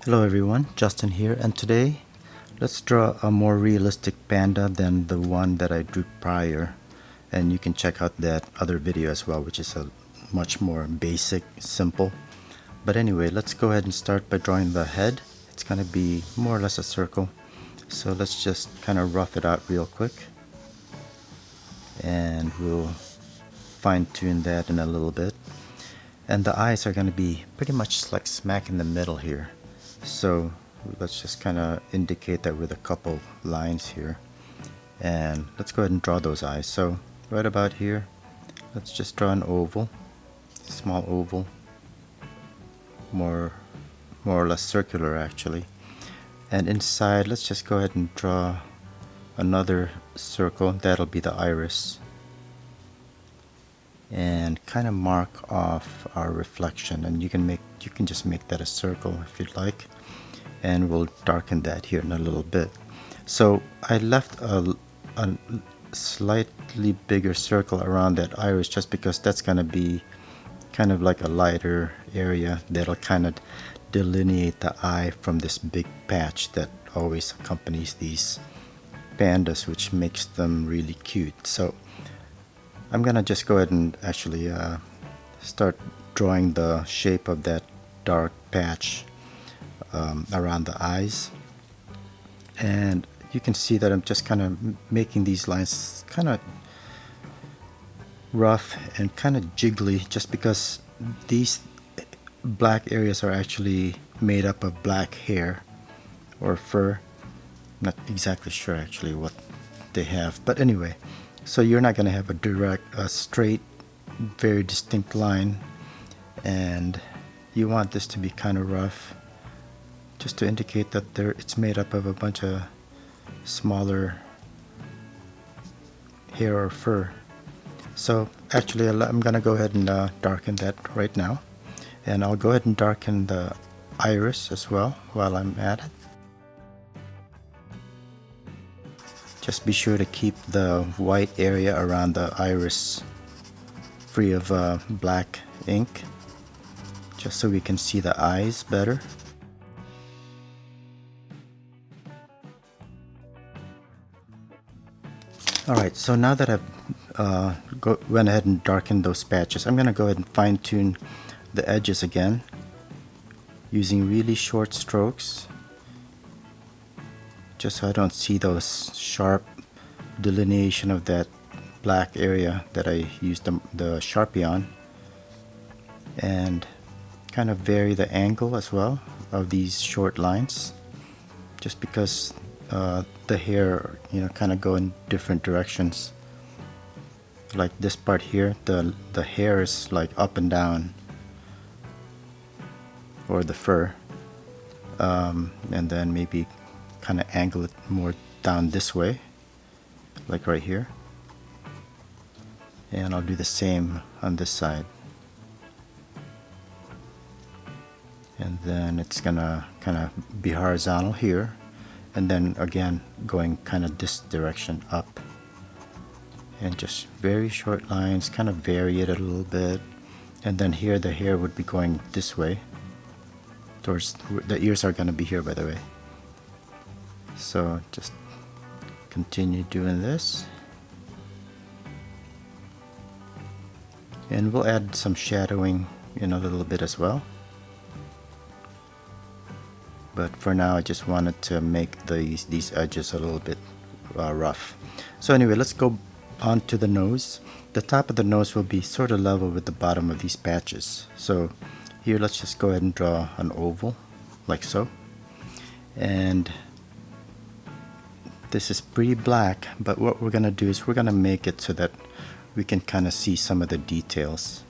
Hello everyone, Justin here, and today let's draw a more realistic panda than the one that I drew prior. And you can check out that other video as well, which is a much more basic, simple. But anyway, let's go ahead and start by drawing the head. It's going to be more or less a circle. So let's just kind of rough it out real quick. And we'll fine-tune that in a little bit. And the eyes are going to be pretty much like smack in the middle here. So let's just kind of indicate that with a couple lines here. And let's go ahead and draw those eyes. So right about here, let's just draw an oval, small oval, more or less circular actually. And inside, let's just go ahead and draw another circle. That'll be the iris. And kind of mark off our reflection, and you can just make that a circle if you'd like, and we'll darken that here in a little bit. So I left a slightly bigger circle around that iris just because that's going to be kind of like a lighter area that'll kind of delineate the eye from this big patch that always accompanies these pandas, which makes them really cute. So I'm gonna just go ahead and actually start drawing the shape of that dark patch around the eyes. And you can see that I'm just kind of making these lines kind of rough and kind of jiggly, just because these black areas are actually made up of black hair or fur. Not exactly sure actually what they have, but anyway. So you're not going to have a straight, very distinct line, and you want this to be kind of rough, just to indicate that it's made up of a bunch of smaller hair or fur. So actually I'm going to go ahead and darken that right now, and I'll go ahead and darken the iris as well while I'm at it. Just be sure to keep the white area around the iris free of black ink, just so we can see the eyes better. Alright, so now that I've went ahead and darkened those patches, I'm going to go ahead and fine-tune the edges again using really short strokes, just so I don't see those sharp delineation of that black area that I used the Sharpie on, and kind of vary the angle as well of these short lines, just because the hair kind of go in different directions. Like this part here, the hair is like up and down, or the fur, and then maybe kind of angle it more down this way, like right here. And I'll do the same on this side. And then it's gonna kind of be horizontal here, and then again going kind of this direction up. And just very short lines, kind of vary it a little bit. And then here the hair would be going this way, towards the ears are gonna be here, by the way. So just continue doing this, and we'll add some shadowing in a little bit as well. But for now I just wanted to make these edges a little bit rough. So anyway, let's go on to the nose. The top of the nose will be sort of level with the bottom of these patches. So here, let's just go ahead and draw an oval like so. And this is pretty black, but what we're gonna do is we're gonna make it so that we can kind of see some of the details.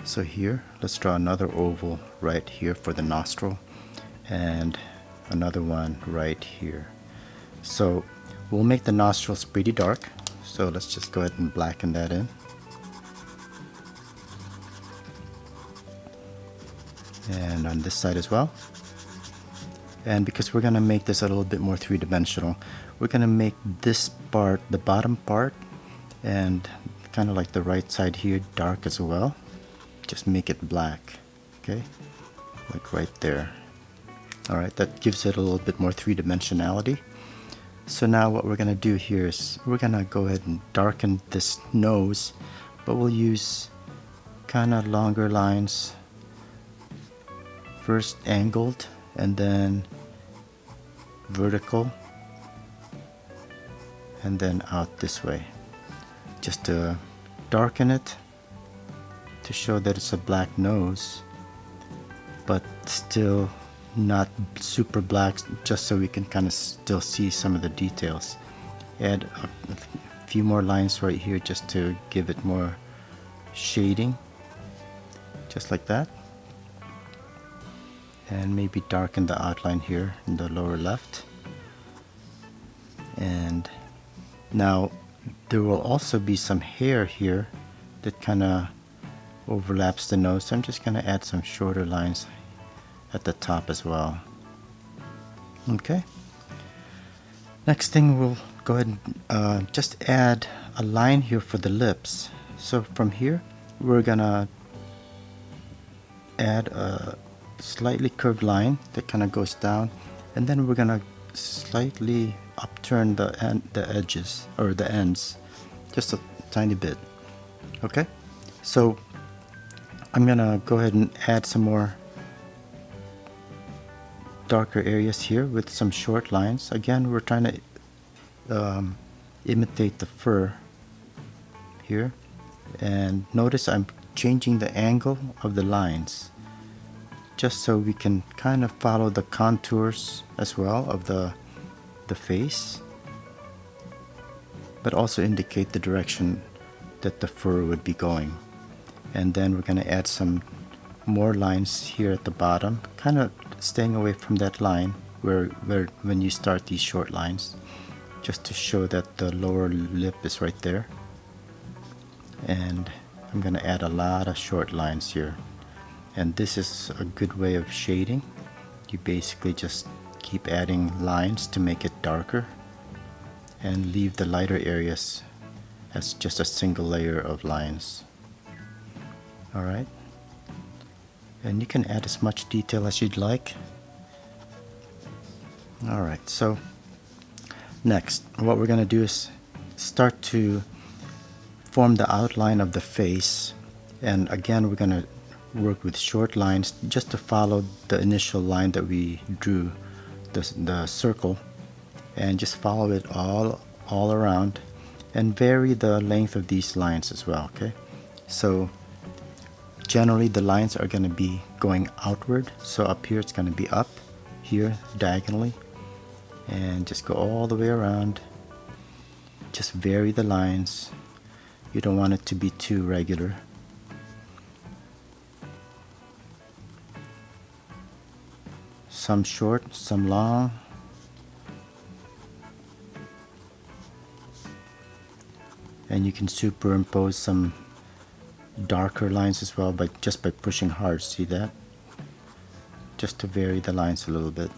So here, let's draw another oval right here for the nostril, and another one right here. So we'll make the nostrils pretty dark, so let's just go ahead and blacken that in. And on this side as well. And because we're gonna make this a little bit more three-dimensional, we're gonna make this part, the bottom part, and kind of like the right side here, dark as well. Just make it black, okay? Like right there. Alright, that gives it a little bit more three-dimensionality. So now what we're going to do here is we're going to go ahead and darken this nose, but we'll use kind of longer lines, first angled and then vertical and then out this way, just to darken it to show that it's a black nose, but still not super black, just so we can kind of still see some of the details. Add a few more lines right here just to give it more shading, just like that. And maybe darken the outline here in the lower left. And now there will also be some hair here that kind of overlaps the nose, so I'm just going to add some shorter lines at the top as well. Okay. Next thing, we'll go ahead and just add a line here for the lips. So from here, we're gonna add a slightly curved line that kind of goes down, and then we're gonna slightly upturn the edges or the ends, just a tiny bit. Okay. So I'm gonna go ahead and add some more darker areas here with some short lines. Again, we're trying to imitate the fur here, and notice I'm changing the angle of the lines just so we can kind of follow the contours as well of the face, but also indicate the direction that the fur would be going. And then we're going to add some more lines here at the bottom, kind of staying away from that line where when you start these short lines, just to show that the lower lip is right there. And I'm going to add a lot of short lines here, and this is a good way of shading. You basically just keep adding lines to make it darker and leave the lighter areas as just a single layer of lines. Alright, and you can add as much detail as you'd like. Alright, so next what we're going to do is start to form the outline of the face, and again we're going to work with short lines just to follow the initial line that we drew, the circle, and just follow it all around and vary the length of these lines as well. Okay, so generally the lines are going to be going outward, so up here it's going to be up here diagonally, and just go all the way around. Just vary the lines. You don't want it to be too regular. Some short, some long. And you can superimpose some darker lines as well just by pushing hard. See that? Just to vary the lines a little bit.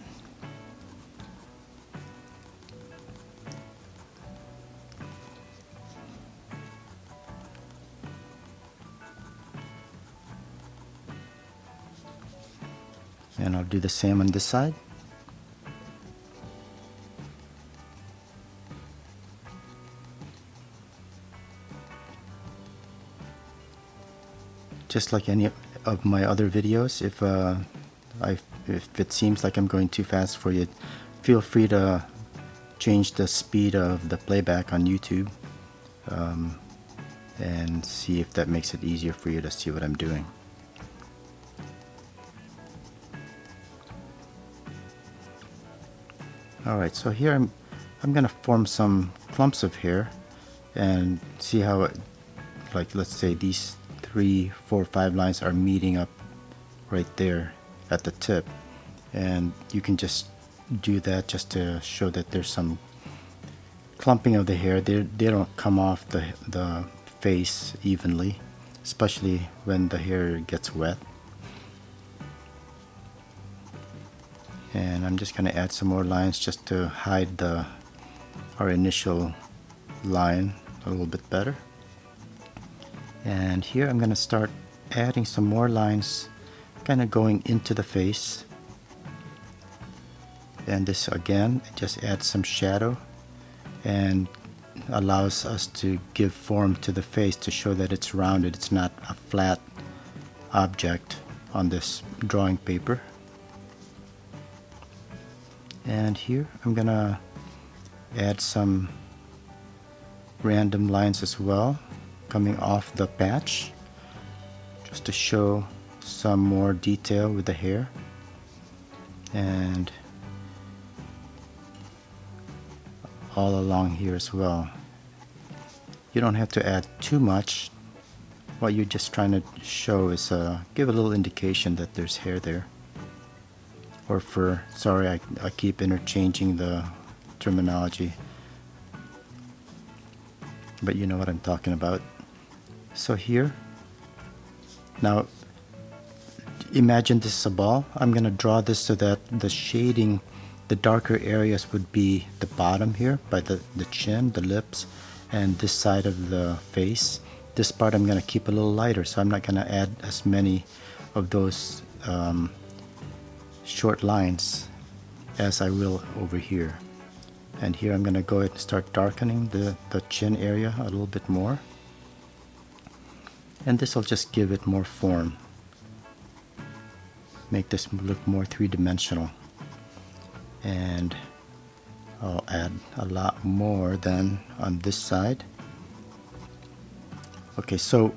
And I'll do the same on this side. Just like any of my other videos, if it seems like I'm going too fast for you, feel free to change the speed of the playback on YouTube, and see if that makes it easier for you to see what I'm doing. Alright, so here I'm gonna form some clumps of hair and see how it, like let's say these 3, 4, 5 lines are meeting up right there at the tip, and you can just do that just to show that there's some clumping of the hair. They don't come off the face evenly, especially when the hair gets wet. And I'm just going to add some more lines just to hide our initial line a little bit better. And here I'm going to start adding some more lines kind of going into the face, And this again just adds some shadow and allows us to give form to the face to show that it's rounded. It's not a flat object on this drawing paper. And here I'm gonna add some random lines as well coming off the patch just to show some more detail with the hair, and all along here as well. You don't have to add too much. What you're just trying to show is give a little indication that there's hair there, or fur. Sorry, I keep interchanging the terminology, but you know what I'm talking about. So here, now imagine this is a ball. I'm gonna draw this so that the shading, the darker areas would be the bottom here by the chin, the lips, and this side of the face. This part I'm gonna keep a little lighter, so I'm not gonna add as many of those short lines as I will over here. And here I'm gonna go ahead and start darkening the chin area a little bit more. And this will just give it more form. Make this look more three-dimensional. And I'll add a lot more than on this side. Okay, so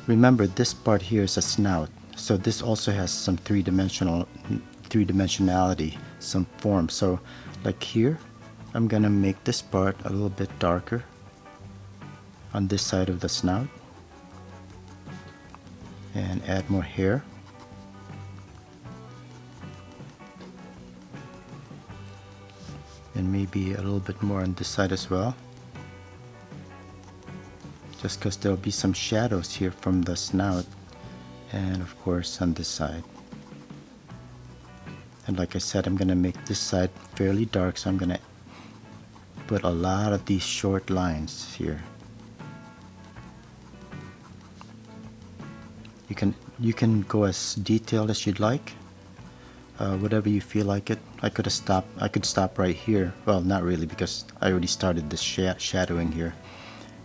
remember this part here is a snout. So this also has some three-dimensionality, some form. So like here, I'm gonna make this part a little bit darker on this side of the snout and add more hair. And maybe a little bit more on this side as well, just because there'll be some shadows here from the snout, and of course on this side. And like I said, I'm gonna make this side fairly dark, so I'm gonna put a lot of these short lines here. You can go as detailed as you'd like, whatever you feel like it. I could stop right here. Well, not really, because I already started this shadowing here.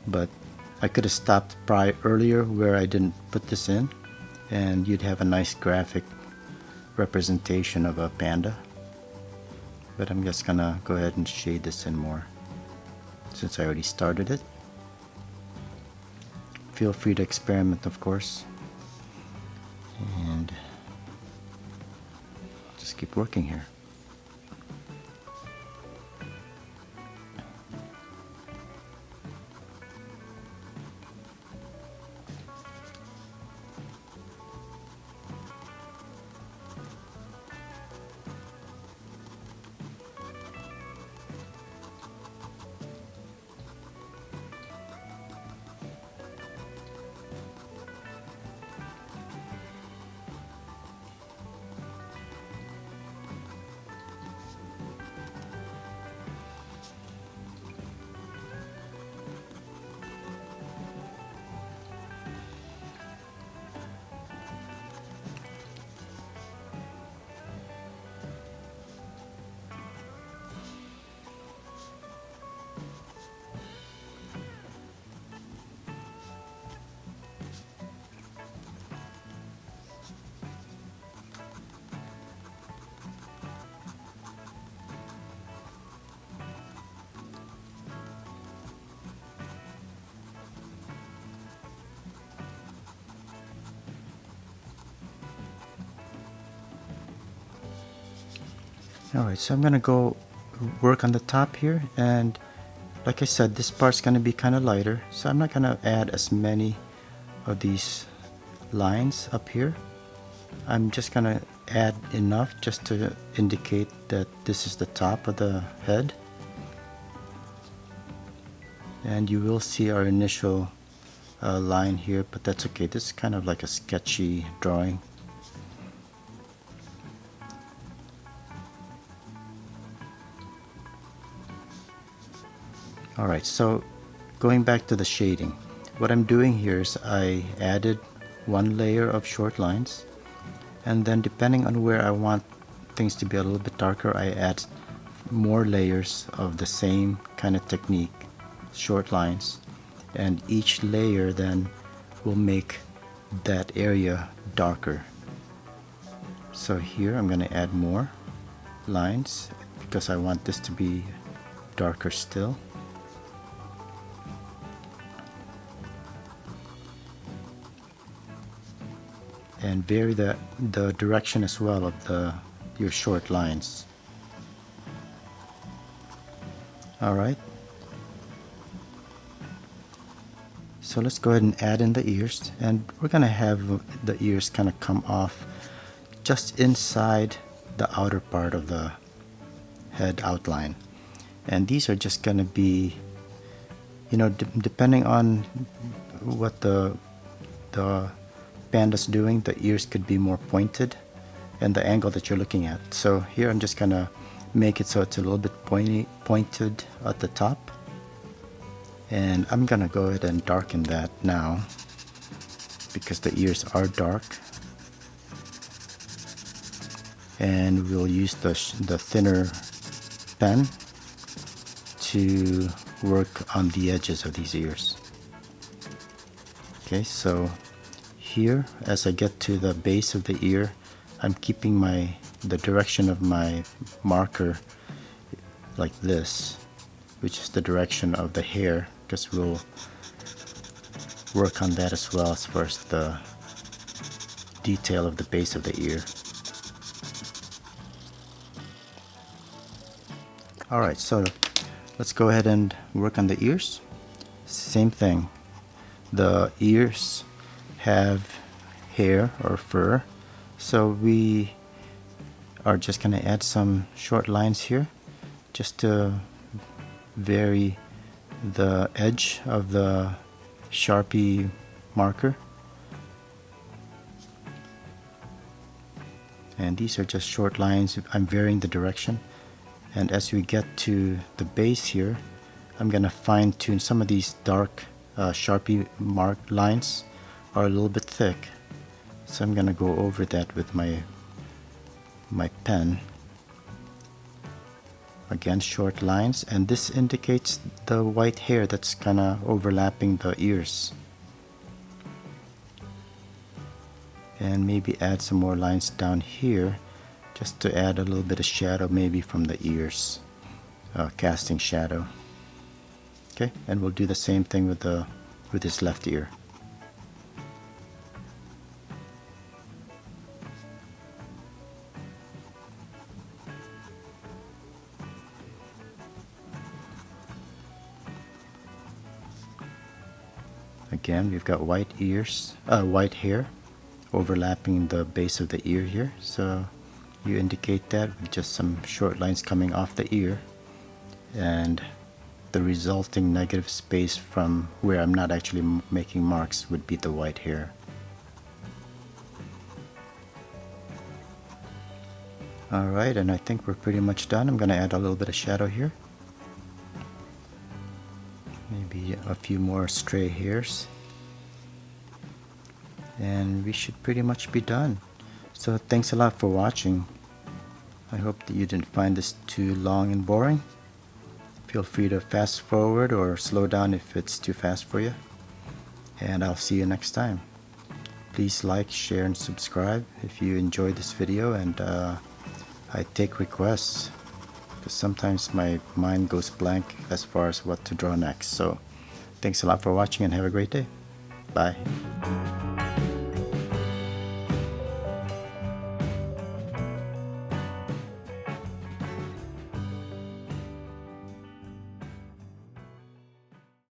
But I could have stopped probably earlier where I didn't put this in, and you'd have a nice graphic representation of a panda. But I'm just gonna go ahead and shade this in more since I already started it. Feel free to experiment, of course. And just keep working here. Alright, so I'm gonna go work on the top here, and like I said, this part's gonna be kind of lighter, so I'm not gonna add as many of these lines up here. I'm just gonna add enough just to indicate that this is the top of the head, and you will see our initial line here, but that's okay. This is kind of like a sketchy drawing. Alright, so going back to the shading, what I'm doing here is I added one layer of short lines, and then depending on where I want things to be a little bit darker, I add more layers of the same kind of technique, short lines, and each layer then will make that area darker. So here I'm going to add more lines because I want this to be darker still. And vary the direction as well of your short lines. Alright, so let's go ahead and add in the ears, and we're gonna have the ears kind of come off just inside the outer part of the head outline. And these are just gonna be, you know, depending on what the panda's doing, the ears could be more pointed and the angle that you're looking at. So here I'm just gonna make it so it's a little bit pointed at the top, and I'm gonna go ahead and darken that now because the ears are dark, and we'll use the thinner pen to work on the edges of these ears. Okay, so here as I get to the base of the ear, I'm keeping the direction of my marker like this, which is the direction of the hair, because we'll work on that as well as far as the detail of the base of the ear. Alright, so let's go ahead and work on the ears. Same thing. The ears have hair or fur, so we are just going to add some short lines here just to vary the edge of the Sharpie marker. And these are just short lines. I'm varying the direction, and as we get to the base here, I'm gonna fine tune some of these dark Sharpie mark lines are a little bit thick, so I'm gonna go over that with my pen. Again, short lines, and this indicates the white hair that's kinda overlapping the ears. And maybe add some more lines down here just to add a little bit of shadow maybe from the ears, casting shadow. Okay, and we'll do the same thing with this left ear. Again, we've got white hair overlapping the base of the ear here, so you indicate that with just some short lines coming off the ear, and the resulting negative space from where I'm not actually making marks would be the white hair. Alright, and I think we're pretty much done. I'm going to add a little bit of shadow here. Maybe a few more stray hairs. And we should pretty much be done. So thanks a lot for watching. I hope that you didn't find this too long and boring. Feel free to fast forward or slow down if it's too fast for you. And I'll see you next time. Please like, share, and subscribe if you enjoyed this video, and I take requests because sometimes my mind goes blank as far as what to draw next. So thanks a lot for watching and have a great day. Bye.